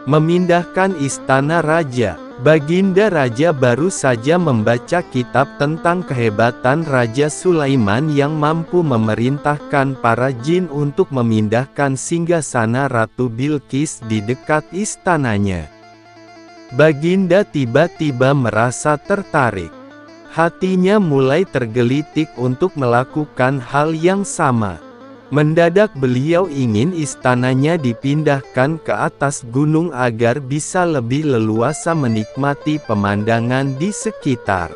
Memindahkan istana raja. Baginda Raja baru saja membaca kitab tentang kehebatan Raja Sulaiman yang mampu memerintahkan para jin untuk memindahkan singgasana Ratu Bilqis di dekat istananya. Baginda tiba-tiba merasa tertarik. Hatinya mulai tergelitik untuk melakukan hal yang sama. Mendadak beliau ingin istananya dipindahkan ke atas gunung agar bisa lebih leluasa menikmati pemandangan di sekitar.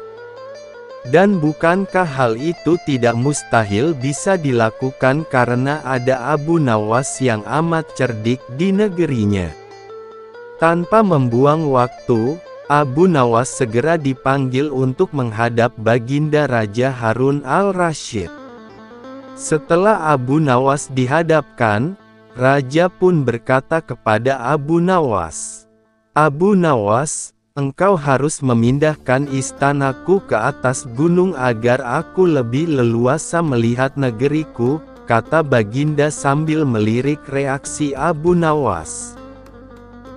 Dan bukankah hal itu tidak mustahil bisa dilakukan karena ada Abu Nawas yang amat cerdik di negerinya. Tanpa membuang waktu, Abu Nawas segera dipanggil untuk menghadap Baginda Raja Harun al-Rasyid. Setelah Abu Nawas dihadapkan, Raja pun berkata kepada Abu Nawas, "Abu Nawas, engkau harus memindahkan istanaku ke atas gunung agar aku lebih leluasa melihat negeriku," kata Baginda sambil melirik reaksi Abu Nawas.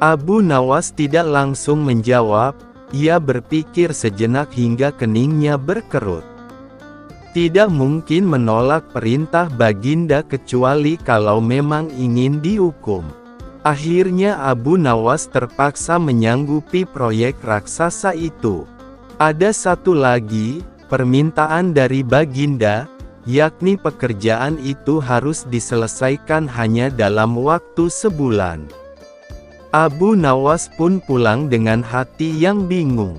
Abu Nawas tidak langsung menjawab, ia berpikir sejenak hingga keningnya berkerut. Tidak mungkin menolak perintah Baginda kecuali kalau memang ingin dihukum. Akhirnya Abu Nawas terpaksa menyanggupi proyek raksasa itu. Ada satu lagi permintaan dari Baginda, yakni pekerjaan itu harus diselesaikan hanya dalam waktu sebulan. Abu Nawas pun pulang dengan hati yang bingung.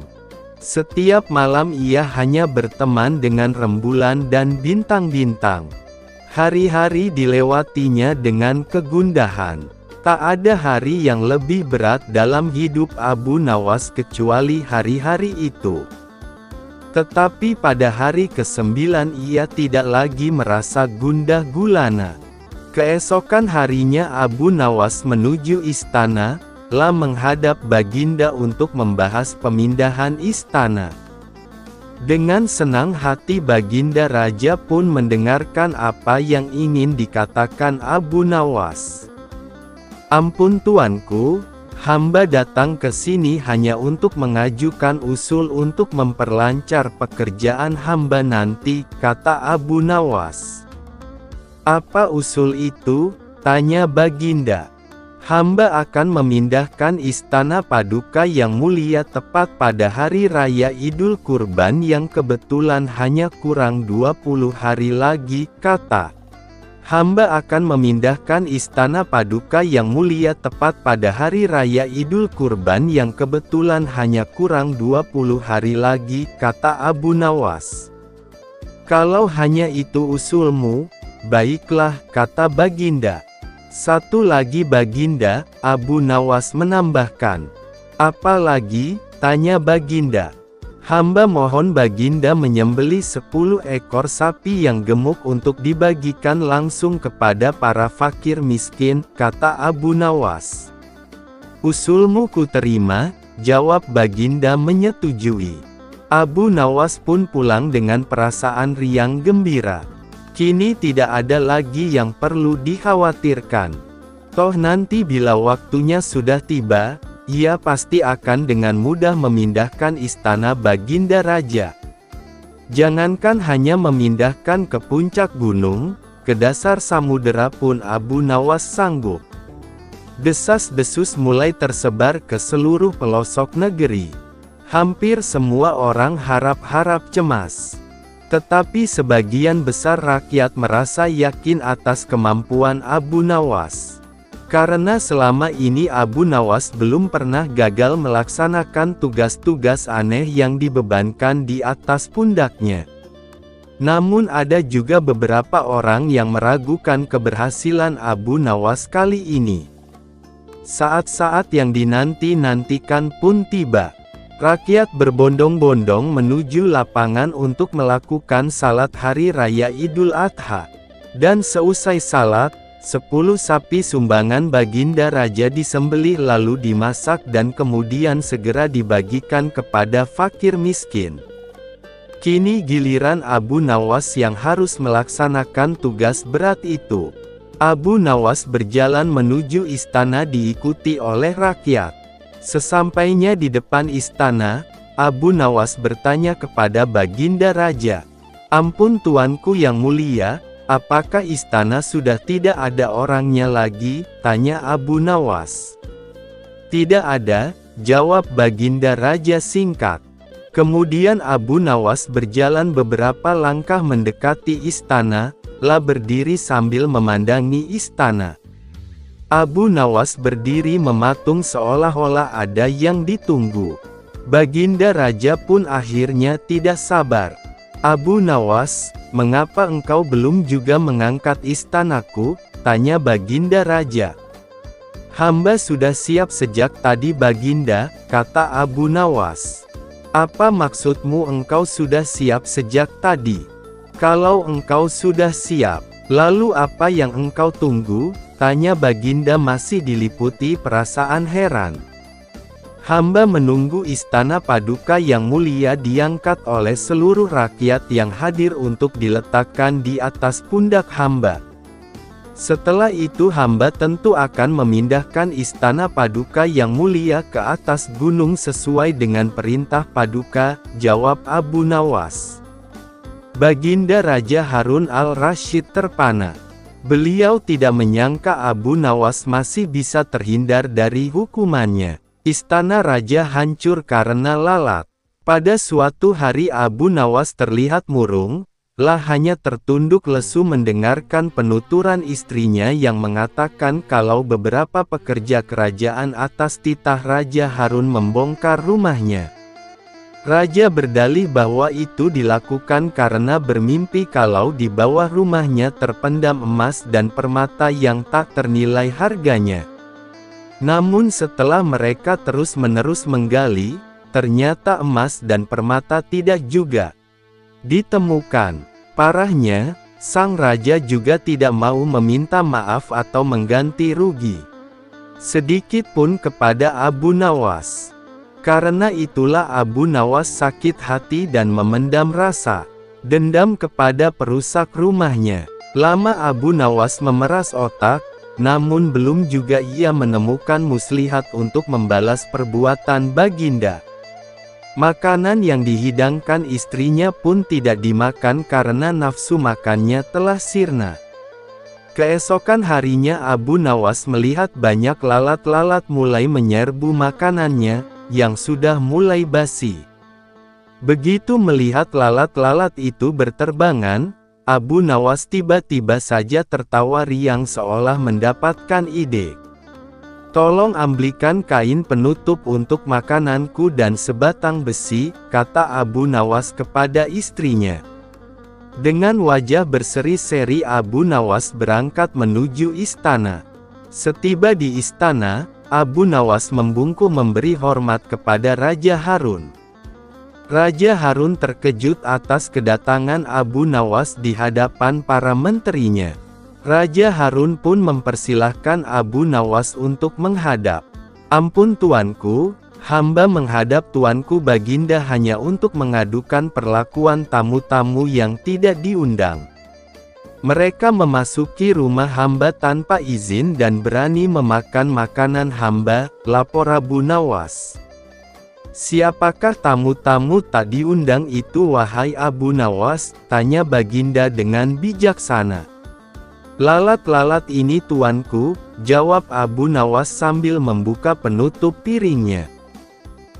Setiap malam ia hanya berteman dengan rembulan dan bintang-bintang. Hari-hari dilewatinya dengan kegundahan. Tak ada hari yang lebih berat dalam hidup Abu Nawas kecuali hari-hari itu. Tetapi pada hari ke-9 ia tidak lagi merasa gundah gulana. Keesokan harinya Abu Nawas menuju istana, menghadap Baginda untuk membahas pemindahan istana. Dengan senang hati Baginda Raja pun mendengarkan apa yang ingin dikatakan Abu Nawas. "Ampun tuanku, hamba datang ke sini hanya untuk mengajukan usul untuk memperlancar pekerjaan hamba nanti," kata Abu Nawas. "Apa usul itu?" tanya Baginda. "Hamba akan memindahkan istana Paduka yang mulia tepat pada hari raya Idul Kurban yang kebetulan hanya kurang 20 hari lagi," kata. "Hamba akan memindahkan istana Paduka yang mulia tepat pada hari raya Idul Kurban yang kebetulan hanya kurang 20 hari lagi," kata Abu Nawas. "Kalau hanya itu usulmu, baiklah," kata Baginda. "Satu lagi Baginda," Abu Nawas menambahkan. "Apa lagi?" tanya Baginda. "Hamba mohon Baginda menyembelih 10 ekor sapi yang gemuk untuk dibagikan langsung kepada para fakir miskin," kata Abu Nawas. "Usulmu ku terima," jawab Baginda menyetujui. Abu Nawas pun pulang dengan perasaan riang gembira. Kini tidak ada lagi yang perlu dikhawatirkan. Toh nanti bila waktunya sudah tiba, ia pasti akan dengan mudah memindahkan istana Baginda Raja. Jangankan hanya memindahkan ke puncak gunung, ke dasar samudera pun Abu Nawas sanggup. Desas-desus mulai tersebar ke seluruh pelosok negeri. Hampir semua orang harap-harap cemas. Tetapi sebagian besar rakyat merasa yakin atas kemampuan Abu Nawas. Karena selama ini Abu Nawas belum pernah gagal melaksanakan tugas-tugas aneh yang dibebankan di atas pundaknya. Namun ada juga beberapa orang yang meragukan keberhasilan Abu Nawas kali ini. Saat-saat yang dinanti-nantikan pun tiba. Rakyat berbondong-bondong menuju lapangan untuk melakukan salat hari raya Idul Adha. Dan seusai salat, 10 sapi sumbangan Baginda Raja disembelih lalu dimasak dan kemudian segera dibagikan kepada fakir miskin. Kini giliran Abu Nawas yang harus melaksanakan tugas berat itu. Abu Nawas berjalan menuju istana diikuti oleh rakyat. Sesampainya di depan istana, Abu Nawas bertanya kepada Baginda Raja. "Ampun tuanku yang mulia, apakah istana sudah tidak ada orangnya lagi?" tanya Abu Nawas. "Tidak ada," jawab Baginda Raja singkat. Kemudian Abu Nawas berjalan beberapa langkah mendekati istana, lalu berdiri sambil memandangi istana. Abu Nawas berdiri mematung seolah-olah ada yang ditunggu. Baginda Raja pun akhirnya tidak sabar. "Abu Nawas, mengapa engkau belum juga mengangkat istanaku?" tanya Baginda Raja. "Hamba sudah siap sejak tadi Baginda," kata Abu Nawas. "Apa maksudmu engkau sudah siap sejak tadi? Kalau engkau sudah siap, lalu apa yang engkau tunggu?" tanya Baginda masih diliputi perasaan heran. "Hamba menunggu istana paduka yang mulia diangkat oleh seluruh rakyat yang hadir untuk diletakkan di atas pundak hamba. Setelah itu hamba tentu akan memindahkan istana paduka yang mulia ke atas gunung sesuai dengan perintah paduka," jawab Abu Nawas. Baginda Raja Harun al-Rasyid terpana. Beliau tidak menyangka Abu Nawas masih bisa terhindar dari hukumannya. Istana raja hancur karena lalat. Pada suatu hari Abu Nawas terlihat murung, hanya tertunduk lesu mendengarkan penuturan istrinya yang mengatakan kalau beberapa pekerja kerajaan atas titah Raja Harun membongkar rumahnya. Raja berdalih bahwa itu dilakukan karena bermimpi kalau di bawah rumahnya terpendam emas dan permata yang tak ternilai harganya. Namun setelah mereka terus-menerus menggali, ternyata emas dan permata tidak juga ditemukan. Parahnya, sang raja juga tidak mau meminta maaf atau mengganti rugi sedikit pun kepada Abu Nawas. Karena itulah Abu Nawas sakit hati dan memendam rasa dendam kepada perusak rumahnya. Lama Abu Nawas memeras otak, namun belum juga ia menemukan muslihat untuk membalas perbuatan Baginda. Makanan yang dihidangkan istrinya pun tidak dimakan karena nafsu makannya telah sirna. Keesokan harinya Abu Nawas melihat banyak lalat-lalat mulai menyerbu makanannya, yang sudah mulai basi. Begitu melihat lalat-lalat itu berterbangan, Abu Nawas tiba-tiba saja tertawa riang seolah mendapatkan ide. "Tolong ambilkan kain penutup untuk makananku dan sebatang besi," kata Abu Nawas kepada istrinya. Dengan wajah berseri-seri Abu Nawas berangkat menuju istana. Setiba di istana, Abu Nawas membungkuk memberi hormat kepada Raja Harun. Raja Harun terkejut atas kedatangan Abu Nawas di hadapan para menterinya. Raja Harun pun mempersilahkan Abu Nawas untuk menghadap. "Ampun tuanku, hamba menghadap tuanku Baginda hanya untuk mengadukan perlakuan tamu-tamu yang tidak diundang. Mereka memasuki rumah hamba tanpa izin dan berani memakan makanan hamba," lapor Abu Nawas. "Siapakah tamu-tamu tak diundang itu wahai Abu Nawas?" tanya Baginda dengan bijaksana. "Lalat-lalat ini tuanku," jawab Abu Nawas sambil membuka penutup piringnya.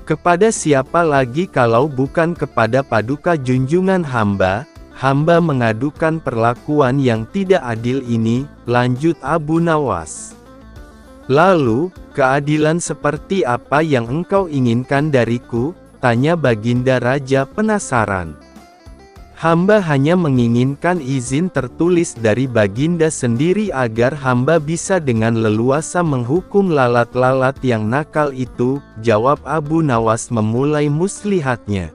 "Kepada siapa lagi kalau bukan kepada paduka junjungan hamba? Hamba mengadukan perlakuan yang tidak adil ini," lanjut Abu Nawas. "Lalu, keadilan seperti apa yang engkau inginkan dariku?" tanya Baginda Raja penasaran. "Hamba hanya menginginkan izin tertulis dari Baginda sendiri agar hamba bisa dengan leluasa menghukum lalat-lalat yang nakal itu," jawab Abu Nawas memulai muslihatnya.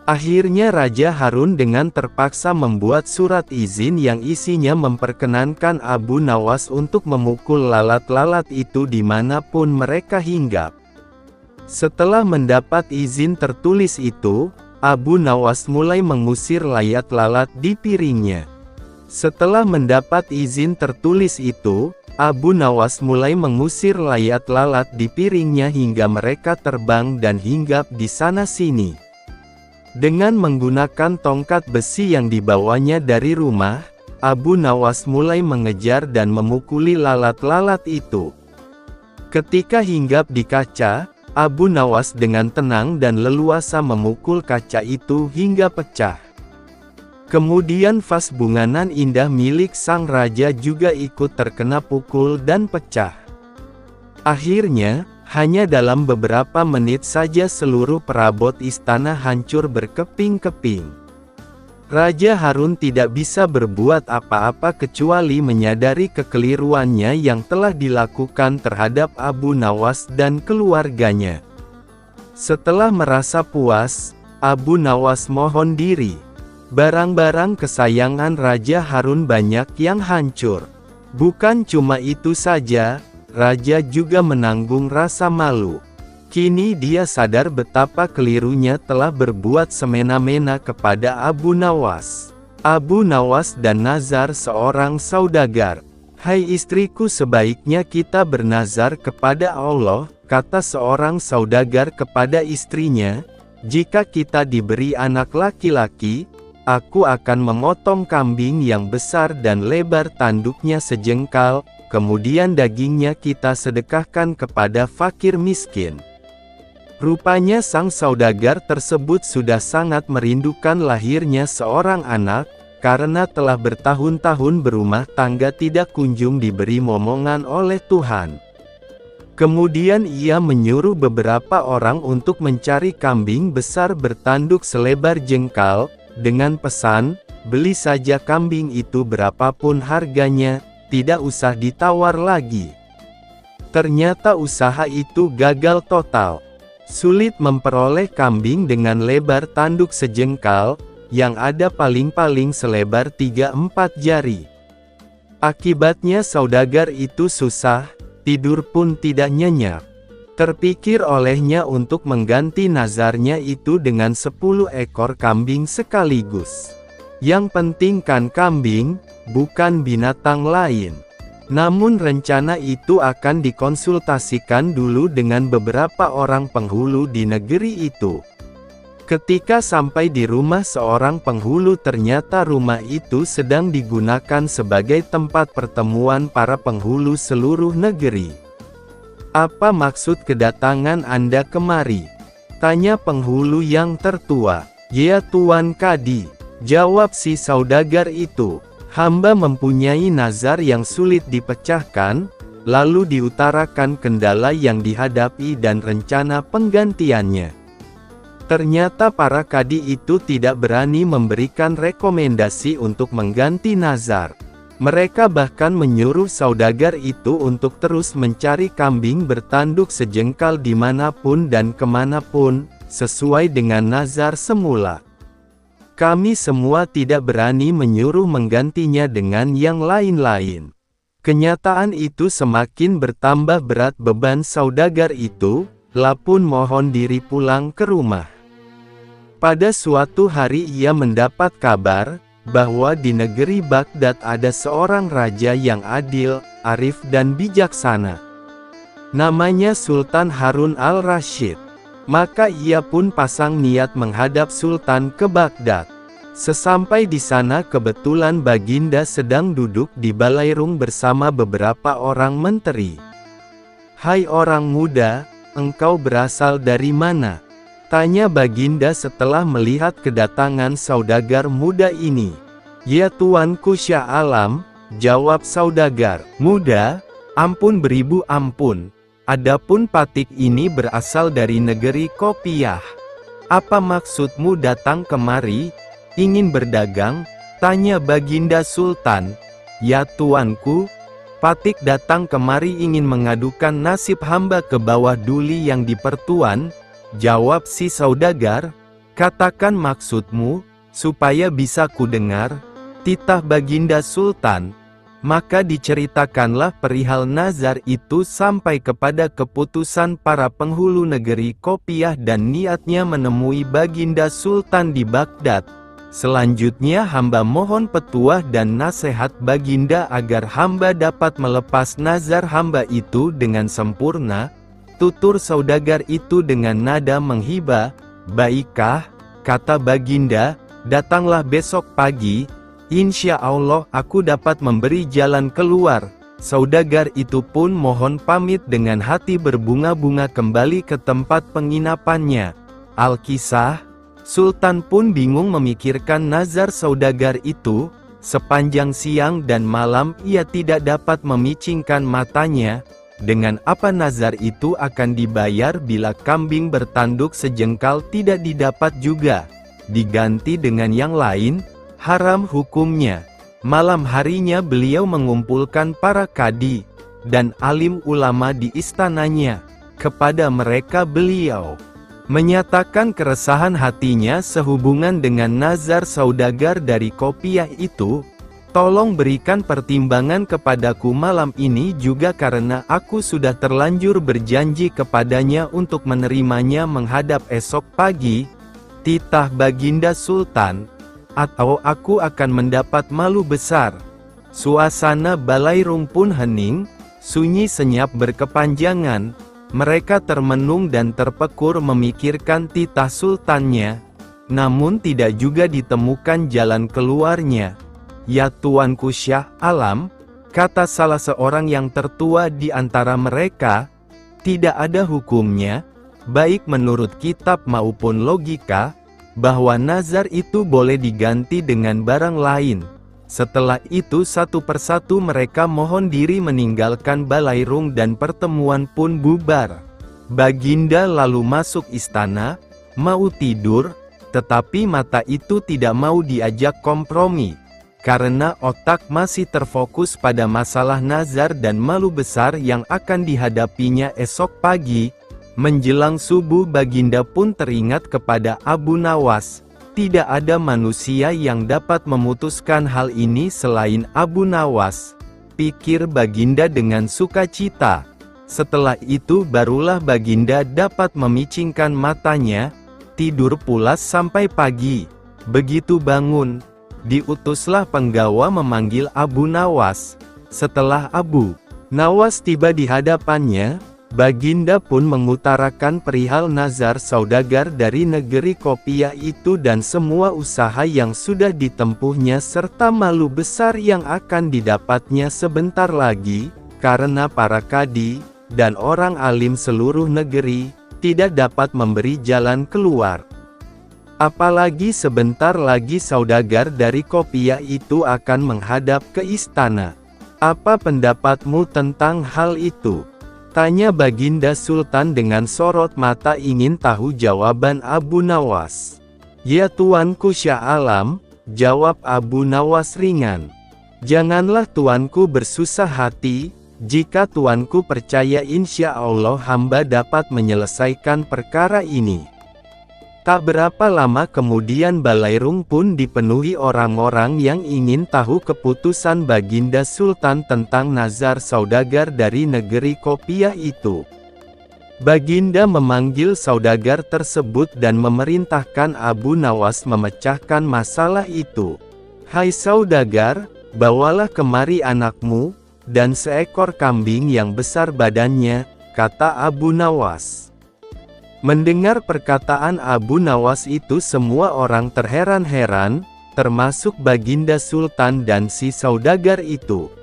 Akhirnya Raja Harun dengan terpaksa membuat surat izin yang isinya memperkenankan Abu Nawas untuk memukul lalat-lalat itu dimanapun mereka hinggap. Setelah mendapat izin tertulis itu, Abu Nawas mulai mengusir lalat-lalat di piringnya. Setelah mendapat izin tertulis itu, Abu Nawas mulai mengusir layat lalat di piringnya hingga mereka terbang dan hinggap di sana-sini. Dengan menggunakan tongkat besi yang dibawanya dari rumah, Abu Nawas mulai mengejar dan memukuli lalat-lalat itu. Ketika hinggap di kaca, Abu Nawas dengan tenang dan leluasa memukul kaca itu hingga pecah. Kemudian vas bunga nan indah milik sang raja juga ikut terkena pukul dan pecah. Akhirnya, hanya dalam beberapa menit saja seluruh perabot istana hancur berkeping-keping. Raja Harun tidak bisa berbuat apa-apa kecuali menyadari kekeliruannya yang telah dilakukan terhadap Abu Nawas dan keluarganya. Setelah merasa puas, Abu Nawas mohon diri. Barang-barang kesayangan Raja Harun banyak yang hancur. Bukan cuma itu saja, Raja juga menanggung rasa malu. Kini dia sadar betapa kelirunya telah berbuat semena-mena kepada Abu Nawas. Abu Nawas dan nazar seorang saudagar. "Hai istriku, sebaiknya kita bernazar kepada Allah," kata seorang saudagar kepada istrinya, "jika kita diberi anak laki-laki, aku akan memotong kambing yang besar dan lebar tanduknya sejengkal, kemudian dagingnya kita sedekahkan kepada fakir miskin." Rupanya sang saudagar tersebut sudah sangat merindukan lahirnya seorang anak, karena telah bertahun-tahun berumah tangga tidak kunjung diberi momongan oleh Tuhan. Kemudian ia menyuruh beberapa orang untuk mencari kambing besar bertanduk selebar jengkal, dengan pesan, "Beli saja kambing itu berapapun harganya, tidak usah ditawar lagi." Ternyata usaha itu gagal total. Sulit memperoleh kambing dengan lebar tanduk sejengkal, yang ada paling-paling selebar 3-4 jari. Akibatnya saudagar itu susah, tidur pun tidak nyenyak. Terpikir olehnya untuk mengganti nazarnya itu dengan 10 ekor kambing sekaligus. Yang penting kan kambing, bukan binatang lain. Namun rencana itu akan dikonsultasikan dulu dengan beberapa orang penghulu di negeri itu. Ketika sampai di rumah seorang penghulu, ternyata rumah itu sedang digunakan sebagai tempat pertemuan para penghulu seluruh negeri. "Apa maksud kedatangan Anda kemari?" tanya penghulu yang tertua. "Ya Tuan Kadi," jawab si saudagar itu, "hamba mempunyai nazar yang sulit dipecahkan." Lalu diutarakan kendala yang dihadapi dan rencana penggantiannya. Ternyata para kadi itu tidak berani memberikan rekomendasi untuk mengganti nazar. Mereka bahkan menyuruh saudagar itu untuk terus mencari kambing bertanduk sejengkal dimanapun dan kemanapun, sesuai dengan nazar semula. "Kami semua tidak berani menyuruh menggantinya dengan yang lain-lain." Kenyataan itu semakin bertambah berat beban saudagar itu, lapun mohon diri pulang ke rumah. Pada suatu hari ia mendapat kabar, bahwa di negeri Baghdad ada seorang raja yang adil, arif dan bijaksana. Namanya Sultan Harun al-Rasyid. Maka ia pun pasang niat menghadap Sultan ke Baghdad. Sesampai di sana kebetulan Baginda sedang duduk di balairung bersama beberapa orang menteri. "Hai orang muda, engkau berasal dari mana?" tanya Baginda setelah melihat kedatangan saudagar muda ini. "Ya Tuanku Syah Alam," jawab saudagar muda, "ampun beribu ampun. Adapun Patik ini berasal dari negeri Kopiah. Apa maksudmu datang kemari? Ingin berdagang?" tanya Baginda Sultan. "Ya Tuanku, Patik datang kemari ingin mengadukan nasib hamba ke bawah duli yang di pertuan," jawab si saudagar. "Katakan maksudmu, supaya bisa kudengar," titah Baginda Sultan. Maka diceritakanlah perihal nazar itu sampai kepada keputusan para penghulu negeri Kopiah dan niatnya menemui Baginda Sultan di Baghdad. Selanjutnya hamba mohon petuah dan nasihat Baginda agar hamba dapat melepas nazar hamba itu dengan sempurna. Tutur saudagar itu dengan nada menghibah. Baikkah, kata Baginda, datanglah besok pagi, insya Allah aku dapat memberi jalan keluar. Saudagar itu pun mohon pamit dengan hati berbunga-bunga kembali ke tempat penginapannya. Al-Kisah, Sultan pun bingung memikirkan nazar saudagar itu. Sepanjang siang dan malam ia tidak dapat memicingkan matanya. Dengan apa nazar itu akan dibayar bila kambing bertanduk sejengkal tidak didapat juga? Diganti dengan yang lain, haram hukumnya. Malam harinya beliau mengumpulkan para kadi dan alim ulama di istananya. Kepada mereka beliau menyatakan keresahan hatinya sehubungan dengan nazar saudagar dari Qopiyah itu. Tolong berikan pertimbangan kepadaku malam ini juga karena aku sudah terlanjur berjanji kepadanya untuk menerimanya menghadap esok pagi. Titah Baginda Sultan, atau aku akan mendapat malu besar. Suasana Balairung pun hening, sunyi senyap berkepanjangan. Mereka termenung dan terpekur memikirkan titah sultannya. Namun tidak juga ditemukan jalan keluarnya. Ya Tuanku Syah Alam, kata salah seorang yang tertua di antara mereka, tidak ada hukumnya, baik menurut kitab maupun logika, bahwa nazar itu boleh diganti dengan barang lain. Setelah itu satu persatu mereka mohon diri meninggalkan Balairung dan pertemuan pun bubar. Baginda lalu masuk istana, mau tidur, tetapi mata itu tidak mau diajak kompromi. Karena otak masih terfokus pada masalah nazar dan malu besar yang akan dihadapinya esok pagi. Menjelang subuh Baginda pun teringat kepada Abu Nawas. Tidak ada manusia yang dapat memutuskan hal ini selain Abu Nawas, pikir Baginda dengan sukacita. Setelah itu barulah Baginda dapat memicingkan matanya, tidur pulas sampai pagi. Begitu bangun, diutuslah penggawa memanggil Abu Nawas. Setelah Abu Nawas tiba di hadapannya, Baginda pun mengutarakan perihal nazar saudagar dari negeri Qopiyah itu dan semua usaha yang sudah ditempuhnya serta malu besar yang akan didapatnya sebentar lagi, karena para kadi dan orang alim seluruh negeri tidak dapat memberi jalan keluar. Apalagi sebentar lagi saudagar dari Qopiyah itu akan menghadap ke istana. Apa pendapatmu tentang hal itu? Tanya Baginda Sultan dengan sorot mata ingin tahu jawaban Abu Nawas. Ya Tuanku Syah Alam, jawab Abu Nawas ringan. Janganlah Tuanku bersusah hati, jika Tuanku percaya insya Allah hamba dapat menyelesaikan perkara ini. Tak berapa lama kemudian Balairung pun dipenuhi orang-orang yang ingin tahu keputusan Baginda Sultan tentang nazar saudagar dari negeri Qopiyah itu. Baginda memanggil saudagar tersebut dan memerintahkan Abu Nawas memecahkan masalah itu. Hai saudagar, bawalah kemari anakmu, dan seekor kambing yang besar badannya, kata Abu Nawas. Mendengar perkataan Abu Nawas itu semua orang terheran-heran, termasuk Baginda Sultan dan si saudagar itu.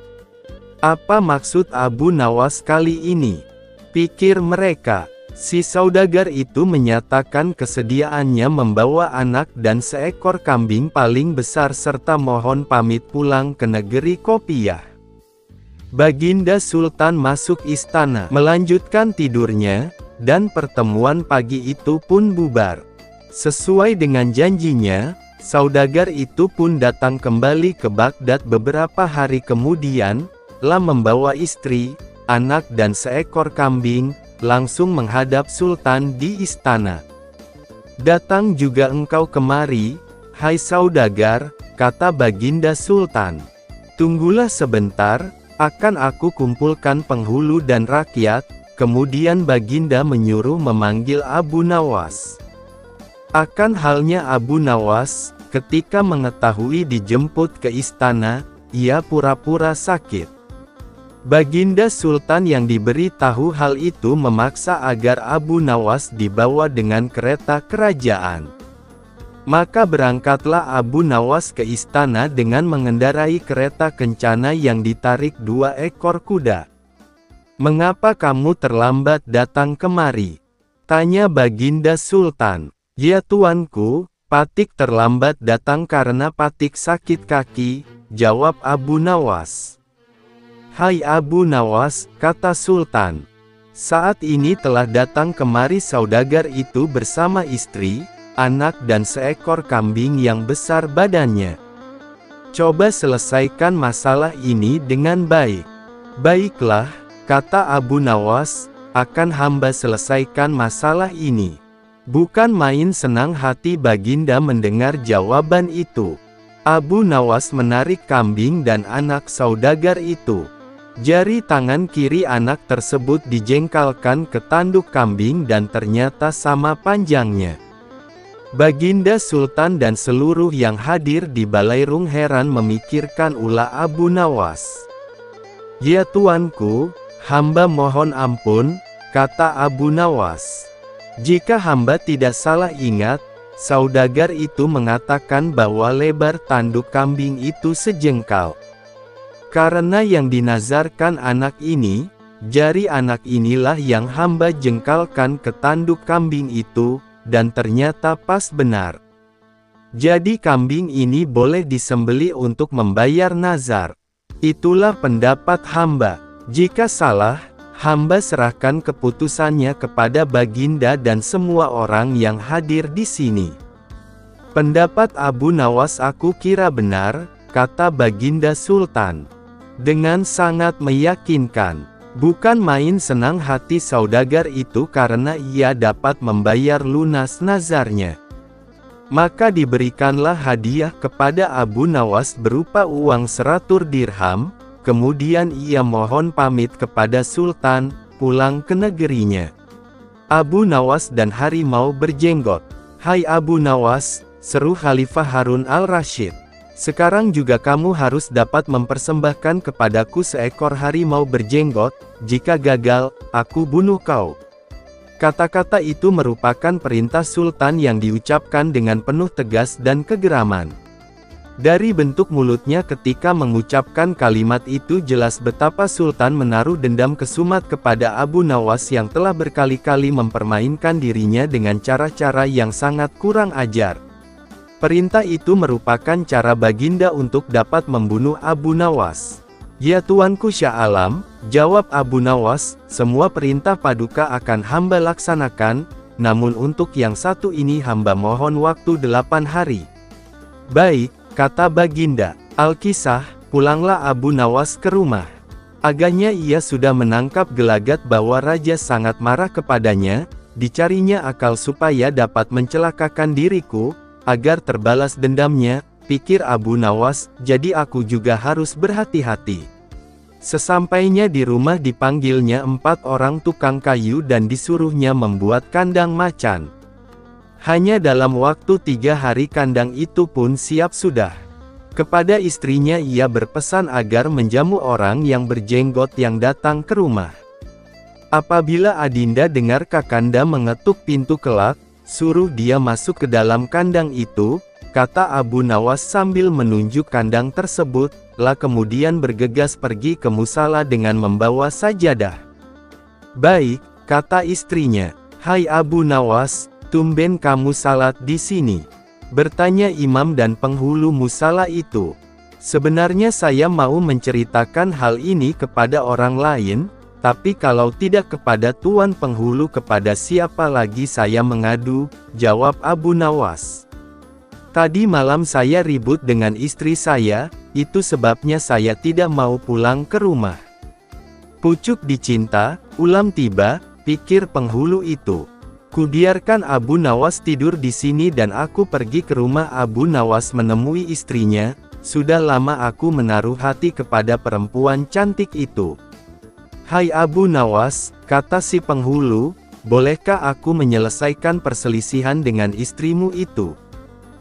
Apa maksud Abu Nawas kali ini? Pikir mereka. Si saudagar itu menyatakan kesediaannya membawa anak dan seekor kambing paling besar serta mohon pamit pulang ke negeri Qopiyah. Baginda Sultan masuk istana, melanjutkan tidurnya, dan pertemuan pagi itu pun bubar. Sesuai dengan janjinya, saudagar itu pun datang kembali ke Baghdad beberapa hari kemudian, membawa istri, anak dan seekor kambing, langsung menghadap Sultan di istana. Datang juga engkau kemari, hai saudagar, kata Baginda Sultan. Tunggulah sebentar, akan aku kumpulkan penghulu dan rakyat. Kemudian Baginda menyuruh memanggil Abu Nawas. Akan halnya Abu Nawas, Ketika mengetahui dijemput ke istana, ia pura-pura sakit. Baginda Sultan yang diberi tahu hal itu memaksa agar Abu Nawas dibawa dengan kereta kerajaan. Maka berangkatlah Abu Nawas ke istana dengan mengendarai kereta kencana yang ditarik 2 ekor kuda. "Mengapa kamu terlambat datang kemari?" tanya Baginda Sultan. "Ya tuanku, Patik terlambat datang karena Patik sakit kaki," jawab Abu Nawas. "Hai Abu Nawas," kata Sultan, "saat ini telah datang kemari saudagar itu bersama istri, anak dan seekor kambing yang besar badannya. Coba selesaikan masalah ini dengan baik." "Baiklah," kata Abu Nawas, "akan hamba selesaikan masalah ini." Bukan main senang hati Baginda mendengar jawaban itu. Abu Nawas menarik kambing dan anak saudagar itu. Jari tangan kiri anak tersebut dijengkalkan ke tanduk kambing dan ternyata sama panjangnya. Baginda Sultan dan seluruh yang hadir di Balairung heran memikirkan ulah Abu Nawas. "Ya tuanku, hamba mohon ampun," kata Abu Nawas. "Jika hamba tidak salah ingat, saudagar itu mengatakan bahwa lebar tanduk kambing itu sejengkal. Karena yang dinazarkan anak ini, jari anak inilah yang hamba jengkalkan ke tanduk kambing itu, dan ternyata pas benar. Jadi kambing ini boleh disembelih untuk membayar nazar. Itulah pendapat hamba. Jika salah, hamba serahkan keputusannya kepada Baginda dan semua orang yang hadir di sini." "Pendapat Abu Nawas aku kira benar," kata Baginda Sultan. Dengan sangat meyakinkan. Bukan main senang hati saudagar itu karena ia dapat membayar lunas nazarnya. Maka diberikanlah hadiah kepada Abu Nawas berupa uang 100 dirham, kemudian ia mohon pamit kepada Sultan, pulang ke negerinya. Abu Nawas dan harimau berjenggot. "Hai Abu Nawas," seru Khalifah Harun al-Rasyid, "sekarang juga kamu harus dapat mempersembahkan kepadaku seekor harimau berjenggot, jika gagal, aku bunuh kau." Kata-kata itu merupakan perintah Sultan yang diucapkan dengan penuh tegas dan kegeraman. Dari bentuk mulutnya ketika mengucapkan kalimat itu jelas betapa Sultan menaruh dendam kesumat kepada Abu Nawas yang telah berkali-kali mempermainkan dirinya dengan cara-cara yang sangat kurang ajar. Perintah itu merupakan cara Baginda untuk dapat membunuh Abu Nawas. "Ya tuanku Syah Alam," jawab Abu Nawas, "semua perintah paduka akan hamba laksanakan, namun untuk yang satu ini hamba mohon waktu 8 hari. "Baik," kata Baginda. Al-Kisah, pulanglah Abu Nawas ke rumah. Agaknya ia sudah menangkap gelagat bahwa raja sangat marah kepadanya, dicarinya akal supaya dapat mencelakakan diriku, agar terbalas dendamnya, pikir Abu Nawas, jadi aku juga harus berhati-hati. Sesampainya di rumah dipanggilnya 4 orang tukang kayu dan disuruhnya membuat kandang macan. Hanya dalam waktu 3 hari kandang itu pun siap sudah. Kepada istrinya ia berpesan agar menjamu orang yang berjenggot yang datang ke rumah. Apabila Adinda dengar Kakanda mengetuk pintu kelak, suruh dia masuk ke dalam kandang itu, kata Abu Nawas sambil menunjuk kandang tersebut, lah kemudian bergegas pergi ke musala dengan membawa sajadah. "Baik," kata istrinya. "Hai Abu Nawas, tumben kamu salat di sini?" bertanya imam dan penghulu musala itu. "Sebenarnya saya mau menceritakan hal ini kepada orang lain, tapi kalau tidak kepada tuan penghulu kepada siapa lagi saya mengadu?" jawab Abu Nawas. "Tadi malam saya ribut dengan istri saya, itu sebabnya saya tidak mau pulang ke rumah." "Pucuk dicinta, ulam tiba," pikir penghulu itu. "Kubiarkan Abu Nawas tidur di sini dan aku pergi ke rumah Abu Nawas menemui istrinya, sudah lama aku menaruh hati kepada perempuan cantik itu." "Hai Abu Nawas," kata si penghulu, "bolehkah aku menyelesaikan perselisihan dengan istrimu itu?"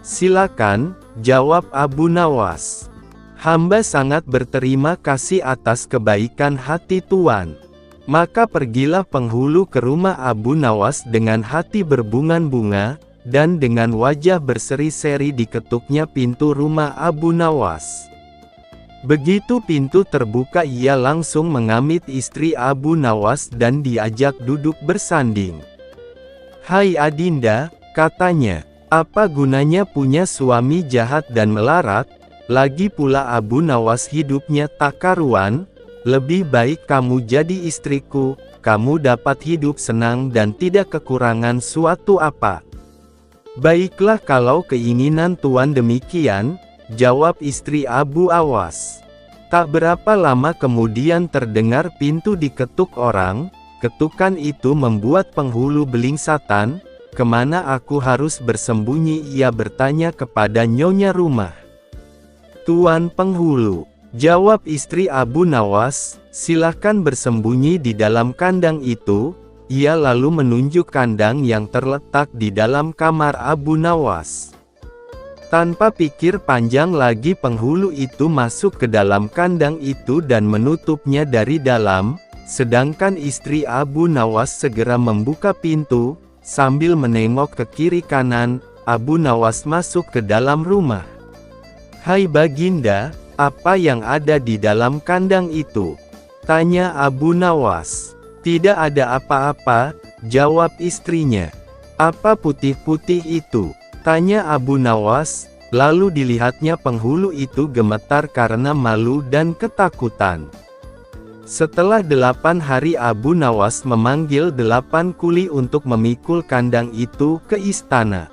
"Silakan," jawab Abu Nawas. "Hamba sangat berterima kasih atas kebaikan hati Tuan." Maka pergilah penghulu ke rumah Abu Nawas dengan hati berbunga-bunga, dan dengan wajah berseri-seri diketuknya pintu rumah Abu Nawas. Begitu pintu terbuka, ia langsung mengamit istri Abu Nawas dan diajak duduk bersanding. "Hai Adinda," katanya, "apa gunanya punya suami jahat dan melarat? Lagi pula Abu Nawas hidupnya tak karuan. Lebih baik kamu jadi istriku, kamu dapat hidup senang dan tidak kekurangan suatu apa." "Baiklah kalau keinginan Tuan demikian," jawab istri Abu Awas. Tak berapa lama kemudian terdengar pintu diketuk orang. Ketukan itu membuat penghulu belingsatan. "Kemana aku harus bersembunyi?" ia bertanya kepada nyonya rumah. "Tuan penghulu," jawab istri Abu Nawas, "silakan bersembunyi di dalam kandang itu." Ia lalu menunjuk kandang yang terletak di dalam kamar Abu Nawas. Tanpa pikir panjang lagi penghulu itu masuk ke dalam kandang itu dan menutupnya dari dalam, sedangkan istri Abu Nawas segera membuka pintu, sambil menengok ke kiri kanan. Abu Nawas masuk ke dalam rumah. "Hai Baginda, apa yang ada di dalam kandang itu?" tanya Abu Nawas. "Tidak ada apa-apa," jawab istrinya. "Apa putih-putih itu?" tanya Abu Nawas. Lalu dilihatnya penghulu itu gemetar karena malu dan ketakutan. Setelah 8 hari Abu Nawas memanggil 8 kuli untuk memikul kandang itu ke istana.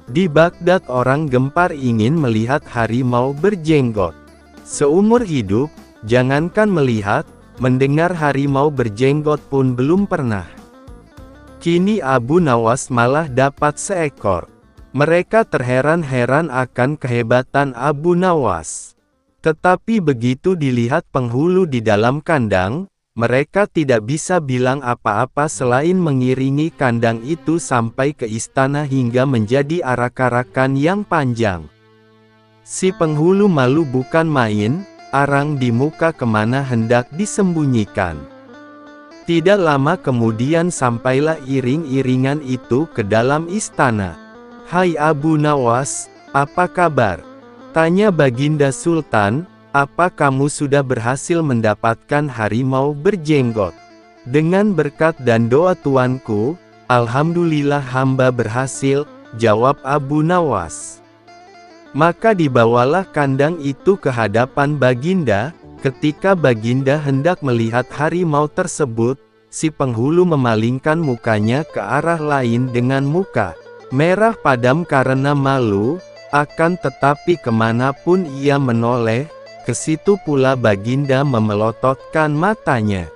Di Baghdad orang gempar ingin melihat harimau berjenggot. Seumur hidup, jangankan melihat, mendengar harimau berjenggot pun belum pernah. Kini Abu Nawas malah dapat seekor. Mereka terheran-heran akan kehebatan Abu Nawas. Tetapi begitu dilihat penghulu di dalam kandang, mereka tidak bisa bilang apa-apa selain mengiringi kandang itu sampai ke istana hingga menjadi arak-arakan yang panjang. Si penghulu malu bukan main, arang di muka kemana hendak disembunyikan. Tidak lama kemudian sampailah iring-iringan itu ke dalam istana. "Hai Abu Nawas, apa kabar?" tanya Baginda Sultan. "Apa kamu sudah berhasil mendapatkan harimau berjenggot?" "Dengan berkat dan doa tuanku, alhamdulillah hamba berhasil," jawab Abu Nawas. Maka dibawalah kandang itu ke hadapan Baginda. Ketika Baginda hendak melihat harimau tersebut, si penghulu memalingkan mukanya ke arah lain dengan muka merah padam karena malu. Akan tetapi kemanapun ia menoleh, ke situ pula Baginda memelototkan matanya.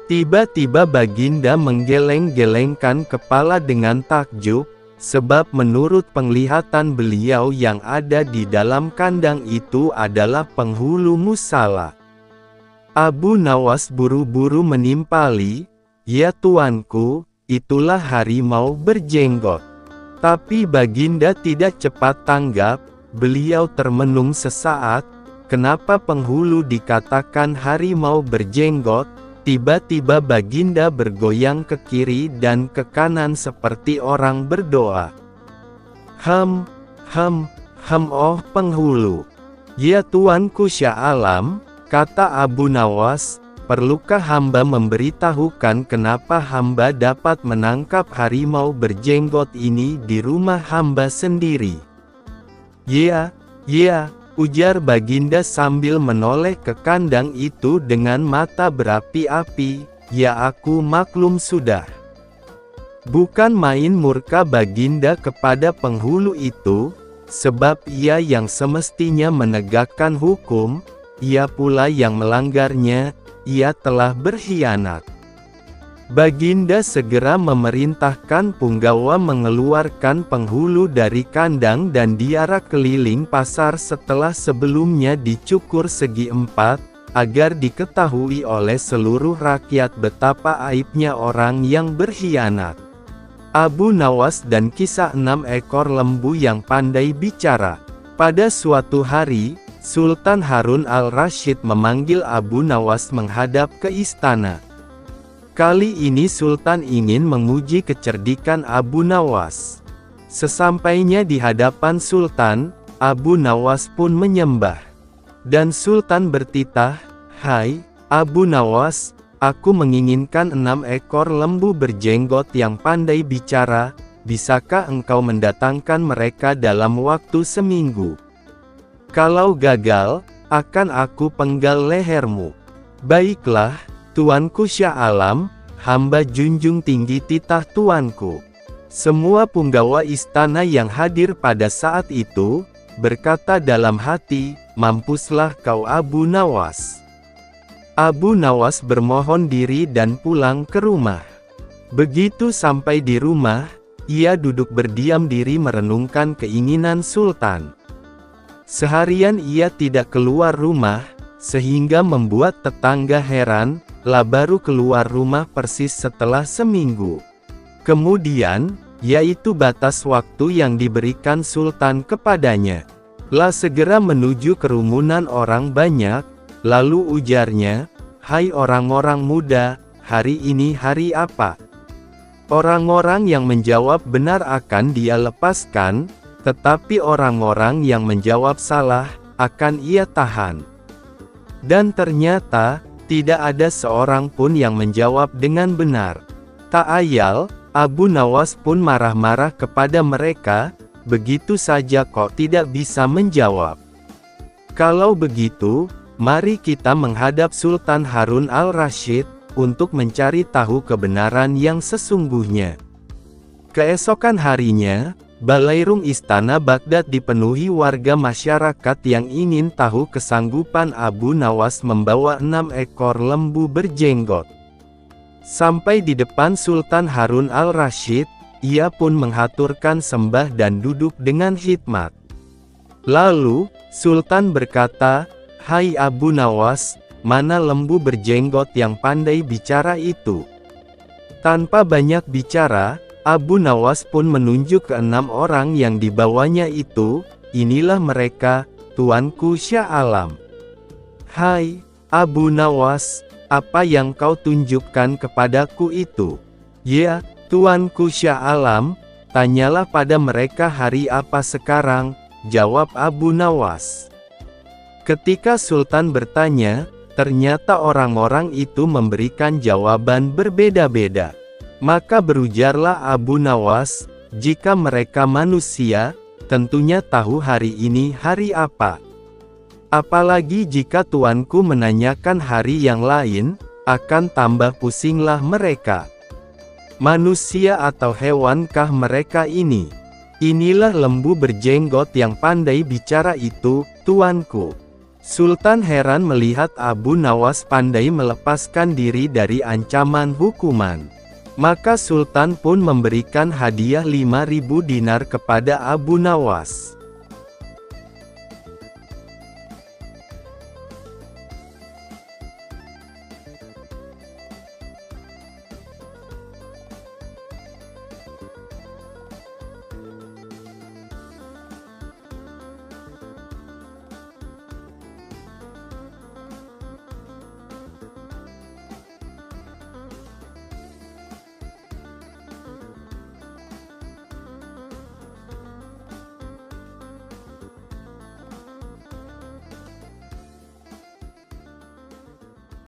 Tiba-tiba Baginda menggeleng-gelengkan kepala dengan takjub, sebab menurut penglihatan beliau yang ada di dalam kandang itu adalah penghulu musala. Abu Nawas buru-buru menimpali, "Ya tuanku, itulah harimau berjenggot." Tapi Baginda tidak cepat tanggap. Beliau termenung sesaat. Kenapa penghulu dikatakan harimau berjenggot? Tiba-tiba Baginda bergoyang ke kiri dan ke kanan seperti orang berdoa. "Hem, oh penghulu. Ya tuanku Syah Alam," kata Abu Nawas, "perlukah hamba memberitahukan kenapa hamba dapat menangkap harimau berjenggot ini di rumah hamba sendiri?" Ya, ujar Baginda sambil menoleh ke kandang itu dengan mata berapi-api. "Ya aku maklum sudah." Bukan main murka Baginda kepada penghulu itu, sebab ia yang semestinya menegakkan hukum, ia pula yang melanggarnya. Ia telah berkhianat. Baginda segera memerintahkan punggawa mengeluarkan penghulu dari kandang dan diarak keliling pasar setelah sebelumnya dicukur segi 4, agar diketahui oleh seluruh rakyat betapa aibnya orang yang berkhianat. Abu Nawas dan kisah 6 ekor lembu yang pandai bicara. Pada suatu hari, Sultan Harun al-Rasyid memanggil Abu Nawas menghadap ke istana. Kali ini Sultan ingin menguji kecerdikan Abu Nawas. Sesampainya di hadapan Sultan, Abu Nawas pun menyembah. Dan Sultan bertitah, "Hai, Abu Nawas, aku menginginkan 6 ekor lembu berjenggot yang pandai bicara, bisakah engkau mendatangkan mereka dalam waktu seminggu? Kalau gagal, akan aku penggal lehermu." "Baiklah, Tuanku Syah Alam, hamba junjung tinggi titah tuanku." Semua punggawa istana yang hadir pada saat itu, berkata dalam hati, "Mampuslah kau Abu Nawas." Abu Nawas bermohon diri dan pulang ke rumah. Begitu sampai di rumah, ia duduk berdiam diri merenungkan keinginan Sultan. Seharian ia tidak keluar rumah, sehingga membuat tetangga heran, lah baru keluar rumah persis setelah seminggu. Kemudian, yaitu batas waktu yang diberikan Sultan kepadanya. Lah segera menuju kerumunan orang banyak, lalu ujarnya, "Hai orang-orang muda, hari ini hari apa?" Orang-orang yang menjawab benar akan dia lepaskan, tetapi orang-orang yang menjawab salah, akan ia tahan. Dan ternyata, tidak ada seorang pun yang menjawab dengan benar. Tak ayal, Abu Nawas pun marah-marah kepada mereka, "Begitu saja kok tidak bisa menjawab? Kalau begitu, mari kita menghadap Sultan Harun al-Rasyid, untuk mencari tahu kebenaran yang sesungguhnya." Keesokan harinya, balairung istana Baghdad dipenuhi warga masyarakat yang ingin tahu kesanggupan Abu Nawas membawa 6 ekor lembu berjenggot. Sampai di depan Sultan Harun al-Rasyid, ia pun menghaturkan sembah dan duduk dengan khidmat. Lalu, Sultan berkata, "Hai Abu Nawas, mana lembu berjenggot yang pandai bicara itu?" Tanpa banyak bicara, Abu Nawas pun menunjuk ke 6 orang yang dibawanya itu, "Inilah mereka, Tuanku Syah Alam." "Hai, Abu Nawas, apa yang kau tunjukkan kepadaku itu?" "Ya, Tuanku Syah Alam, tanyalah pada mereka hari apa sekarang," jawab Abu Nawas. Ketika Sultan bertanya, ternyata orang-orang itu memberikan jawaban berbeda-beda. Maka berujarlah Abu Nawas, "Jika mereka manusia, tentunya tahu hari ini hari apa. Apalagi jika tuanku menanyakan hari yang lain, akan tambah pusinglah mereka. Manusia atau hewankah mereka ini? Inilah lembu berjenggot yang pandai bicara itu, tuanku." Sultan heran melihat Abu Nawas pandai melepaskan diri dari ancaman hukuman. Maka Sultan pun memberikan hadiah 5.000 dinar kepada Abu Nawas.